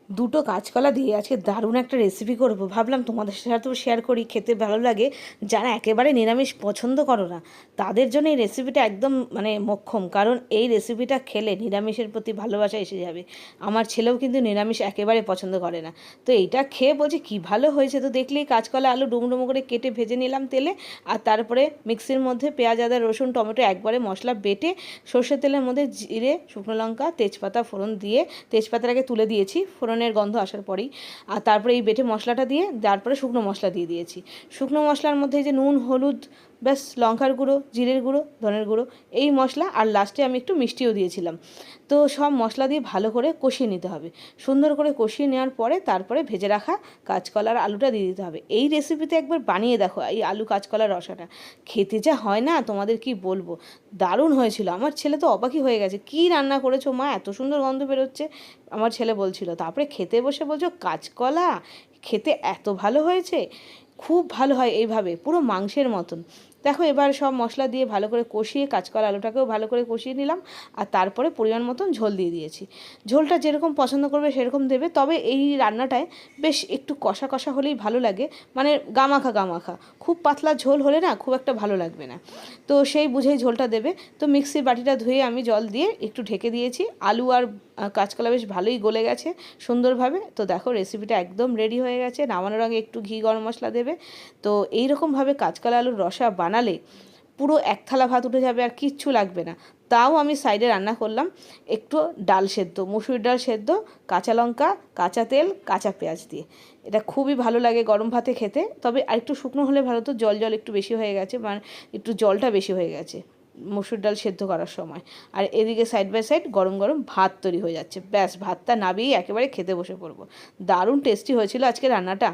দুটো কাঁচকলা দিয়ে আজকে দারুণ একটা রেসিপি করব, ভাবলাম তোমাদের সাথেও শেয়ার করি, খেতে ভালো লাগে। যারা একেবারে নিরামিষ পছন্দ করো না তাদের জন্য এই রেসিপিটা একদম মানে মোক্ষম, কারণ এই রেসিপিটা খেলে নিরামিষের প্রতি ভালোবাসা এসে যাবে। আমার ছেলেও কিন্তু নিরামিষ একেবারে পছন্দ করে না, তো এইটা খেয়ে বলছে কী ভালো হয়েছে। তো দেখলেই কাঁচকলা আলু ডুমো ডুমো করে কেটে ভেজে নিলাম তেলে, আর তারপরে মিক্সির মধ্যে পেঁয়াজ আদা রসুন টমেটো একবারে মশলা বেটে সর্ষের তেলের মধ্যে জিরে শুকনো লঙ্কা তেজপাতা ফোড়ন দিয়ে, তেজপাতাটাকে তুলে দিয়েছি ফোড়নের গন্ধ আসার পরেই, আর তারপরে এই বেটে মশলাটা দিয়ে তারপরে শুকনো মশলা দিয়ে দিয়েছি। শুকনো মশলার মধ্যে যে নুন হলুদ ব্যাস, লঙ্কার গুঁড়ো জিরের গুঁড়ো ধনের গুঁড়ো এই মশলা, আর লাস্টে আমি একটু মিষ্টিও দিয়েছিলাম। তো সব মশলা দিয়ে ভালো করে কষিয়ে নিতে হবে। সুন্দর করে কষিয়ে নেওয়ার পরে তারপরে ভেজে রাখা কাঁচকলার আলুটা দিয়ে দিতে হবে। এই রেসিপিতে একবার বানিয়ে দেখো এই আলু কাঁচকলার রসাটা, খেতে যা হয় না তোমাদের কি বলবো, দারুণ হয়েছিল। আমার ছেলে তো অবাকই হয়ে গেছে, কী রান্না করেছো মা, এত সুন্দর গন্ধ বেরোচ্ছে। আমার ছেলে বলছিল, তারপরে খেতে বসে বলছো কাঁচকলা খেতে এত ভালো হয়েছে। খুব ভালো হয় এইভাবে, পুরো মাংসের মতন। দেখো এবার সব মশলা দিয়ে ভালো করে কষিয়ে কাঁচকলা আলুটাকেও ভালো করে কষিয়ে নিলাম, আর তারপরে পরিমাণ মতন ঝোল দিয়ে দিয়েছি। ঝোলটা যেরকম পছন্দ করবে সেরকম দেবে, তবে এই রান্নাটায় বেশ একটু কষা কষা হলেই ভালো লাগে, মানে গামাখা গামাখা। খুব পাতলা ঝোল হলে না খুব একটা ভালো লাগবে না, তো সেই বুঝেই ঝোলটা দেবে। তো মিক্সির বাটিটা ধুয়ে আমি জল দিয়ে একটু ঢেকে দিয়েছি। আলু আর কাঁচকলা বেশ ভালোই গলে গেছে সুন্দরভাবে। তো দেখো রেসিপিটা একদম রেডি হয়ে গেছে। নামানোর আগে একটু ঘি গরম মশলা দেবে। তো এইরকমভাবে কাঁচকলা আলুর রসা বানালে পুরো এক থালা ভাত উঠে যাবে, আর কিচ্ছু লাগবে না। তাও আমি সাইডে রান্না করলাম একটু ডাল সেদ্ধ, মুসুরির ডাল সেদ্ধ, কাঁচা লঙ্কা, কাঁচা তেল, কাঁচা পেঁয়াজ দিয়ে। এটা খুবই ভালো লাগে গরম ভাতে খেতে, তবে আরেকটু শুকনো হলে ভালো, তো জল জল একটু বেশি হয়ে গেছে, মানে একটু জলটা বেশি হয়ে গেছে মসুর ডাল সেদ্ধ করার সময়। আর এদিকে সাইড বাই সাইড গরম গরম ভাত তৈরি হয়ে যাচ্ছে, ব্যাস ভাতটা নাবিয়ে একেবারে খেতে বসে পড়বো। দারুণ টেস্টি হয়েছিল আজকে রান্নাটা।